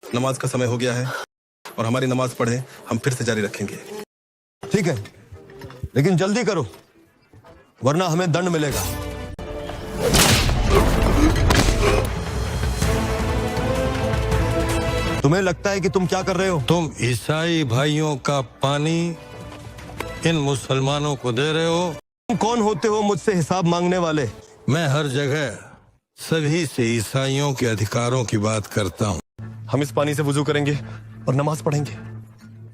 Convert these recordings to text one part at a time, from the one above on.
नमाज का समय हो गया है और हमारी नमाज पढ़े हम फिर से जारी रखेंगे। ठीक है, लेकिन जल्दी करो वरना हमें दंड मिलेगा। तुम्हें लगता है कि तुम क्या कर रहे हो? तुम ईसाई भाइयों का पानी इन मुसलमानों को दे रहे हो। तुम कौन होते हो मुझसे हिसाब मांगने वाले? मैं हर जगह सभी से ईसाइयों के अधिकारों की बात करता हूँ। हम इस पानी से वुजू करेंगे और नमाज पढ़ेंगे,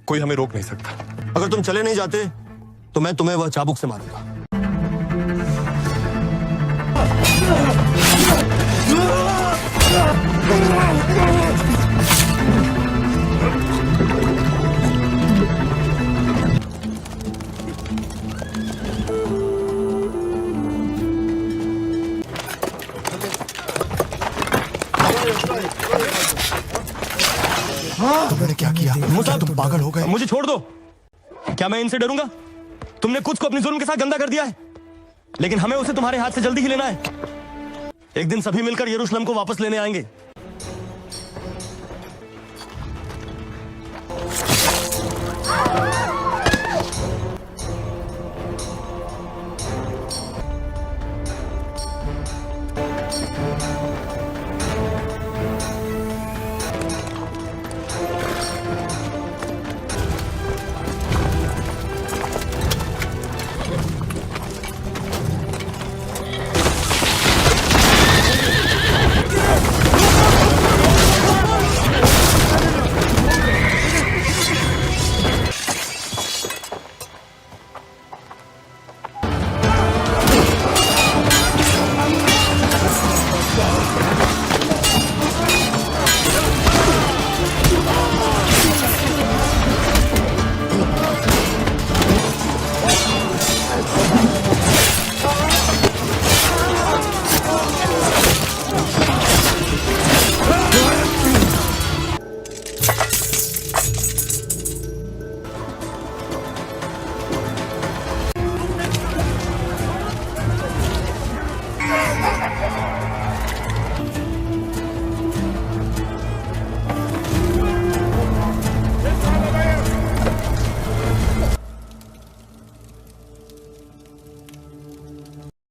कोई हमें रोक नहीं सकता। अगर तुम चले नहीं जाते तो मैं तुम्हें वह चाबुक से मारूंगा। तुमने क्या किया? मुझे तुम पागल हो गए? मुझे छोड़ दो। क्या मैं इनसे डरूंगा? तुमने खुद को अपनी जुल्म के साथ गंदा कर दिया है, लेकिन हमें उसे तुम्हारे हाथ से जल्दी ही लेना है। एक दिन सभी मिलकर यरूशलेम को वापस लेने आएंगे।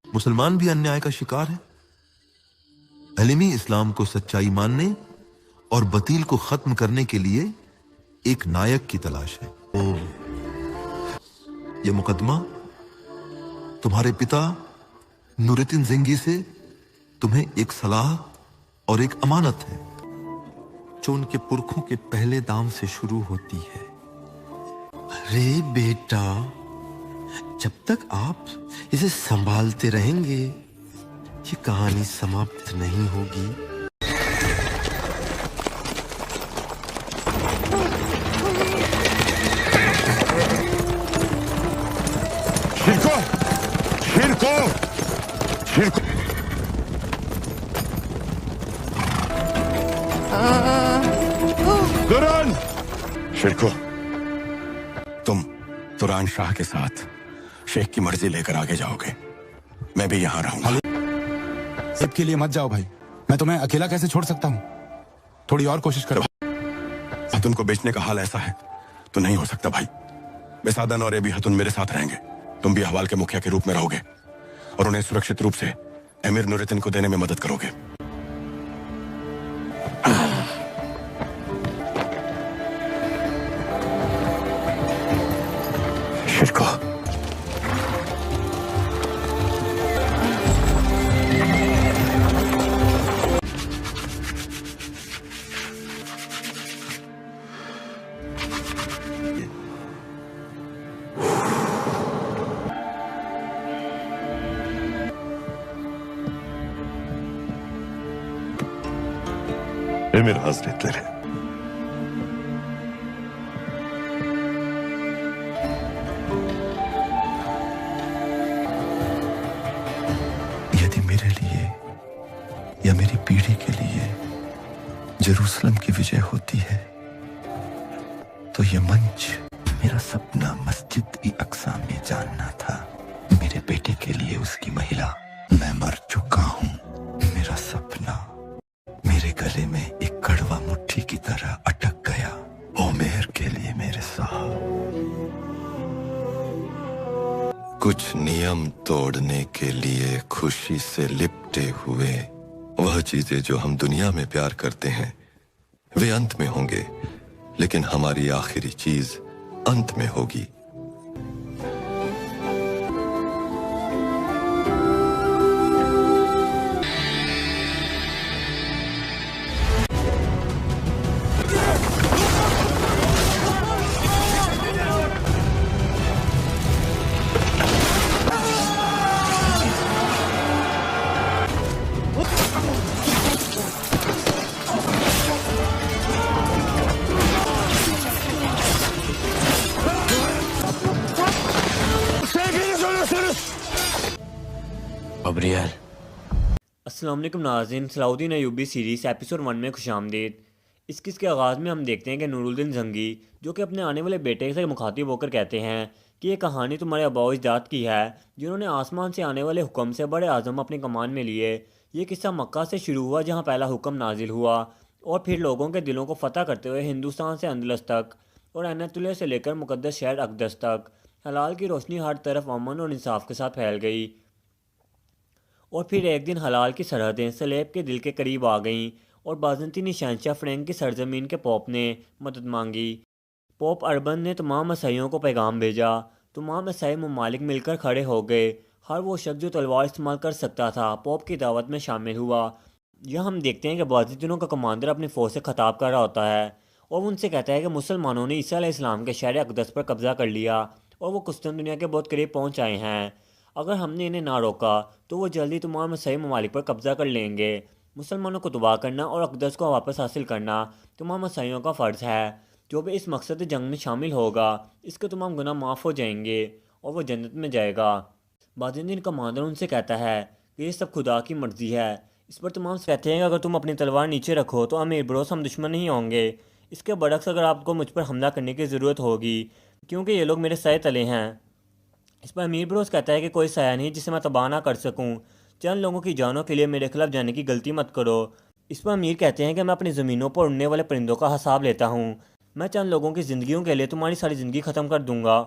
मुसलमान भी अन्याय का शिकार है। अहलेमी इस्लाम को सच्चाई मानने और बतील को खत्म करने के लिए एक नायक की तलाश है। यह मुकदमा तुम्हारे पिता नूरुद्दीन ज़िंगी से तुम्हें एक सलाह और एक अमानत है, जो उनके पुरखों के पहले दाम से शुरू होती है। अरे बेटा, जब तक आप इसे संभालते रहेंगे ये कहानी समाप्त नहीं होगी। शिरको, शिरको, शिरको। तुरन! शिरको, तुम तुरान शाह के साथ शेख की मर्जी लेकर आगे जाओगे, मैं भी यहां रहूंगा। सबके लिए मत जाओ भाई, मैं तुम्हें अकेला कैसे छोड़ सकता हूँ? थोड़ी और कोशिश करो। हतुन को बेचने का हाल ऐसा है तो नहीं हो सकता भाई। बेसादन और एबी हतुन मेरे साथ रहेंगे, तुम भी हवाल के मुखिया के रूप में रहोगे और उन्हें सुरक्षित रूप से अमीर नूरुद्दीन को देने में मदद करोगे। शिरको, Emir Hazretleri. यदि मेरे लिए या मेरी पीढ़ी के लिए जेरूसलम की विजय होती है तो यह मंच मेरा सपना मस्जिद ई अक्सा में जानना था। मेरे बेटे के लिए उसकी महिला, मैं मर चुका हूं। मेरा सपना गले में एक कड़वा मुट्ठी की तरह अटक गया। ओ मेहर के लिए मेरे साहब, कुछ नियम तोड़ने के लिए खुशी से लिपटे हुए वह चीजें जो हम दुनिया में प्यार करते हैं वे अंत में होंगे, लेकिन हमारी आखिरी चीज अंत में होगी। अस्सलाम वालेकुम नाज़रीन, सलाउद्दीन अय्यूबी सीरीज़ एपिसोड 1 में खुशामदीद। इस किस के आगाज़ में हम देखते हैं कि नूरुद्दीन जंगी जो कि अपने आने वाले बेटे से मुखातिब होकर कहते हैं कि ये कहानी तुम्हारे आबाओ अजदाद की है जिन्होंने आसमान से आने वाले हुक्म से बड़े आज़म अपनी कमान में लिए। ये किस्सा मक्का से शुरू हुआ जहाँ पहला हुक्म नाजिल हुआ और फिर लोगों के दिलों को फ़तह करते हुए हिंदुस्तान से अंदलस तक और अनतुल्य से लेकर मुक़द्दस शहर अक़दस तक हलाल की रोशनी हर तरफ अमन और इंसाफ के साथ फैल गई। और फिर एक दिन हलाल की सरहदें सलेब के दिल के करीब आ गईं और बाज़ंतीनी शहंशाह फ्रैंक की सरजमीन के पोप ने मदद मांगी। पोप अर्बन ने तमाम ईसाइयों को पैगाम भेजा। तमाम ईसाई ममालिक मिलकर खड़े हो गए। हर वो शख्स जो तलवार इस्तेमाल कर सकता था पोप की दावत में शामिल हुआ। यह हम देखते हैं कि बाज़ंतीनों का कमांडर अपनी फ़ौज से ख़ताब कर रहा होता है और वो उनसे कहता है कि मुसलमानों ने ईसा अलैहिस्सलाम के शहर अक़दस पर कब्ज़ा कर लिया और वो कुस्तुनतुनिया के बहुत करीब पहुँच आए हैं। अगर हमने इन्हें ना रोका तो वो जल्दी तमाम ईसाई ममालिक पर कब्ज़ा कर लेंगे। मुसलमानों को तबाह करना और अक़दस को वापस हासिल करना तमाम ईसाइयों का फ़र्ज़ है। जो भी इस मकसद जंग में शामिल होगा इसके तमाम गुनाह माफ़ हो जाएंगे और वह जन्नत में जाएगा। बाज़ंतीन कमांडर उनसे कहता है कि ये सब खुदा की मर्ज़ी है। इस पर तमाम कहते हैं कि अगर तुम अपनी तलवार नीचे रखो तो अमीर बरोस हम दुश्मन नहीं होंगे। इसके बरक्स अगर आपको मुझ पर हमला करने की ज़रूरत होगी क्योंकि ये लोग मेरे साए तले हैं। इस पर अमीर बरोस कहता है कि कोई साया नहीं जिसे मैं तबाह ना कर सकूं। चंद लोगों की जानों के लिए मेरे खिलाफ जाने की गलती मत करो। इस पर अमीर कहते हैं कि मैं अपनी ज़मीनों पर उड़ने वाले परिंदों का हिसाब लेता हूँ। मैं चंद लोगों की ज़िंदगियों के लिए तुम्हारी सारी ज़िंदगी ख़त्म कर दूँगा।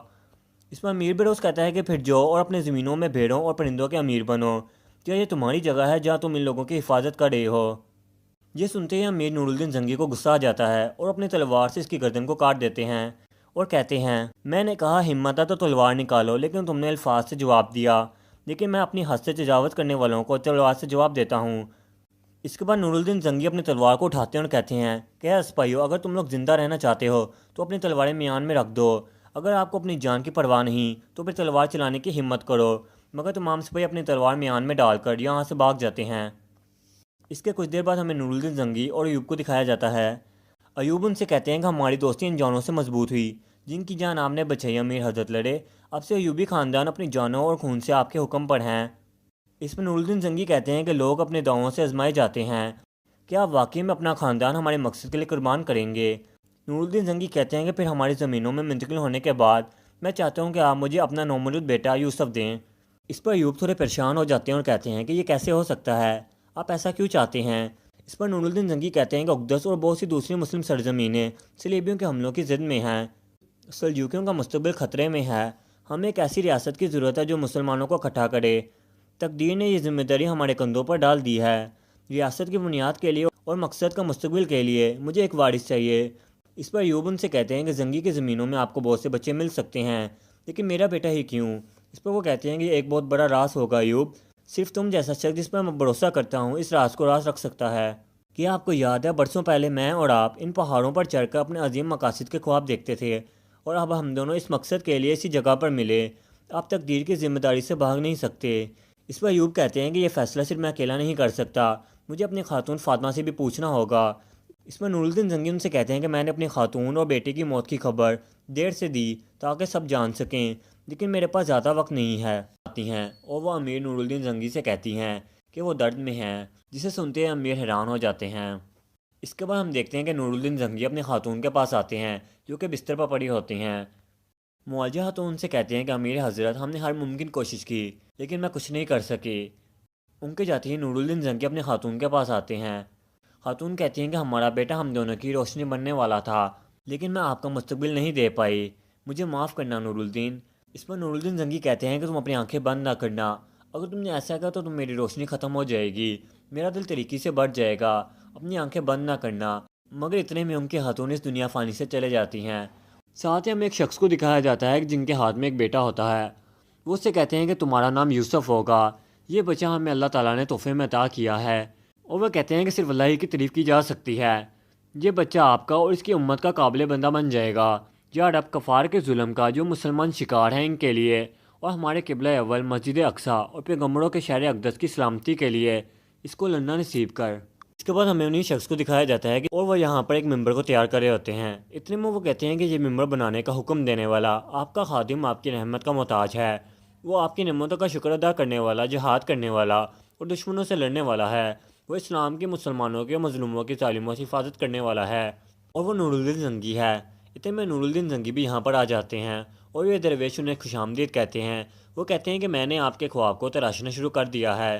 इस पर अमीर बरोस कहता है कि फिर जाओ और अपनी ज़मीनों में भेड़ों और परिंदों के अमीर बनो। क्या ये तुम्हारी जगह है जहाँ तुम इन लोगों की हिफाजत कर रहे हो? ये सुनते ही अमीर नूरुद्दीन जंगी को गुस्सा आ जाता है और अपनी तलवार से इसकी गर्दन को काट देते हैं और कहते हैं मैंने कहा हिम्मत है तो तलवार निकालो, लेकिन तुमने अल्फाज से जवाब दिया। लेकिन मैं अपनी हद से तजावज़ करने वालों को तलवार से जवाब देता हूँ। इसके बाद नूरुद्दीन जंगी अपनी तलवार को उठाते हैं और कहते हैं कि सिपाहियों, अगर तुम लोग ज़िंदा रहना चाहते हो तो अपनी तलवारें म्यान में रख दो। अगर आपको अपनी जान की परवाह नहीं तो फिर तलवार चलाने की हिम्मत करो। मगर तमाम सिपाही अपनी तलवार म्यान में डालकर यहाँ से भाग जाते हैं। इसके कुछ देर बाद हमें नूरुद्दीन जंगी और अयूब को दिखाया जाता है। अयूब उनसे कहते हैं कि हमारी दोस्ती इन जानों से मजबूत हुई जिनकी जान आपने बचाई अमीर हजरत लड़े। अब से अयूबी ख़ानदान अपनी जानों और खून से आपके हुक्म पर हैं। इसमें नूरुद्दीन जंगी कहते हैं कि लोग अपने दावों से आजमाए जाते हैं। क्या आप वाकई में अपना ख़ानदान हमारे मकसद के लिए कुर्बान करेंगे? नूरुद्दीन जंगी कहते हैं कि फिर हमारी ज़मीनों में मुंतकिल होने के बाद मैं चाहता हूँ कि आप मुझे अपना नौमौजूद बेटा यूसुफ दें। इस पर अयूब थोड़े परेशान हो जाते हैं और कहते हैं कि ये कैसे हो सकता है, आप ऐसा क्यों चाहते हैं? इस पर नूरुद्दीन जंगी कहते हैं कि अक़दस और बहुत सी दूसरी मुस्लिम सरजमीनें सलीबियों के हमलों की ज़िद में हैं। सल्जूकियों का मुस्तकबिल ख़तरे में है। हमें एक ऐसी रियासत की ज़रूरत है जो मुसलमानों को इकट्ठा करे। तकदीर ने यह जिम्मेदारी हमारे कंधों पर डाल दी है। रियासत की बुनियाद के लिए और मकसद का मुस्तकबिल के लिए मुझे एक वारिस चाहिए। इस पर अयूब उनसे कहते हैं कि जंगी की ज़मीनों में आपको बहुत से बच्चे मिल सकते हैं, लेकिन मेरा बेटा ही क्यों? इस पर वो कहते हैं कि एक बहुत बड़ा राज होगा अयूब। सिर्फ तुम जैसा शख्स जिस पर मैं भरोसा करता हूँ इस राज को राज रख सकता है। क्या आपको याद है बरसों पहले मैं और आप इन पहाड़ों पर चढ़कर अपने अजीम मकासद के ख्वाब देखते थे और अब हम दोनों इस मकसद के लिए इसी जगह पर मिले। आप तकदीर की जिम्मेदारी से भाग नहीं सकते। इस पर अयूब कहते हैं कि यह फ़ैसला सिर्फ मैं अकेला नहीं कर सकता, मुझे अपनी खातून फातिमा से भी पूछना होगा। इसमें नूरुद्दीन जंगी उनसे कहते हैं कि मैंने अपनी खातून और बेटे की मौत की खबर देर से दी ताकि सब जान सकें, लेकिन मेरे पास ज़्यादा वक्त नहीं है। आती हैं और वह अमीर नूरुद्दीन जंगी से कहती हैं कि वो दर्द में हैं, जिसे सुनते हैं अमीर हैरान हो जाते हैं। इसके बाद हम देखते हैं कि नूरुद्दीन जंगी अपनी खातून के पास आते हैं जो कि बिस्तर पर पड़ी होती हैं। मुआवजा खातून उनसे कहते हैं कि अमीर हज़रत, हमने हर मुमकिन कोशिश की लेकिन मैं कुछ नहीं कर सकी। उनके जाते ही नूरुद्दीन जंगी अपने खातून के पास आते हैं। खातून कहती हैं कि हमारा बेटा हम दोनों की रोशनी बनने वाला था, लेकिन मैं आपका मुस्तकबिल नहीं दे पाई, मुझे माफ़ करना नूरुद्दीन। इस पर नूरुद्दीन जंगी कहते हैं कि तुम अपनी आंखें बंद ना करना, अगर तुमने ऐसा किया तो मेरी रोशनी ख़त्म हो जाएगी, मेरा दिल तरीके से बढ़ जाएगा, अपनी आंखें बंद ना करना। मगर इतने में उनके हाथों इस दुनिया फ़ानी से चले जाती हैं। साथ ही हमें एक शख्स को दिखाया जाता है जिनके हाथ में एक बेटा होता है। वो उससे कहते हैं कि तुम्हारा नाम यूसुफ होगा, ये बच्चा हमें अल्लाह ताला ने तोहफे में अता किया है। और वह कहते हैं कि सिर्फ अल्लाह ही की तारीफ़ की जा सकती है, ये बच्चा आपका और इसकी उम्मत का काबिल बंदा बन जाएगा, या रब कफ़ार के जुल्म का जो मुसलमान शिकार हैं इनके लिए, और हमारे किबला अव्वल मस्जिद अक्सा और पैगम्बरों के शहर अक़दस की सलामती के लिए इसको लड़ना नसीब कर। इसके बाद हमें उन्हीं शख्स को दिखाया जाता है कि और वह यहाँ पर एक मिंबर को तैयार कर रहे होते हैं। इतने में वो कहते हैं कि ये मिंबर बनाने का हुक्म देने वाला आपका खादिम आपकी रहमत का मोहताज है, वो आपकी नेमतों का शुक्र अदा करने वाला, जिहाद करने वाला और दुश्मनों से लड़ने वाला है, वो इस्लाम के, मुसलमानों के, मजलूमों के ज़ालिमों से हिफाजत करने वाला है, और वो नूरुद्दीन जंगी है। इतने में नूरुद्दीन जंगी भी यहाँ पर आ जाते हैं और ये दरवेश उन्हें खुशामदीद कहते हैं। वो कहते हैं कि मैंने आपके ख्वाब को तराशना शुरू कर दिया है।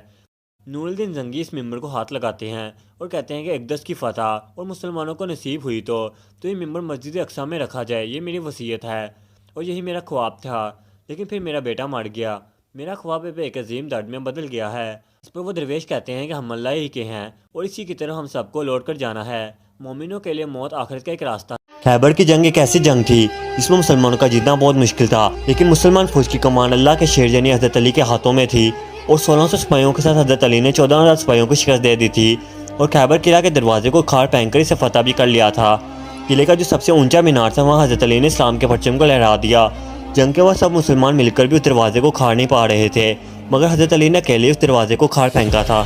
नूरुद्दीन जंगी इस मिंबर को हाथ लगाते हैं और कहते हैं कि अक़दस की फ़तह और मुसलमानों को नसीब हुई तो ये मिंबर मस्जिद अक्सा में रखा जाए, ये मेरी वसीयत है और यही मेरा ख्वाब था, लेकिन फिर मेरा बेटा मर गया, मेरा ख्वाब अब एक अजीम दर्द में बदल गया है। इस पर वो दरवेश कहते हैं कि हम अल्लाह ही के हैं और इसी की तरह हम सबको लौट कर जाना है, मोमिनों के लिए मौत आखिरत का एक रास्ता। खैबर की जंग एक ऐसी जंग थी जिसमें मुसलमानों का जीतना बहुत मुश्किल था, लेकिन मुसलमान फौज की कमान अल्लाह के शेर यानी हज़रत अली के हाथों में थी और 1600 सिपाहियों के साथ हज़रत अली ने 14,000 सिपाहियों को शिकस्त दे दी थी और खैबर किला के दरवाजे को खाड़ फेंककर इसे फतह भी कर लिया था। किले का जो सबसे ऊंचा मीनार था वहाँ हज़रत अली ने इस्लाम के परचम को लहरा दिया। जंग के बाद सब मुसलमान मिलकर भी उस दरवाजे को खाड़ नहीं पा रहे थे, मगर हज़रत अली ने अकेले उस दरवाजे को खाड़ फेंका था।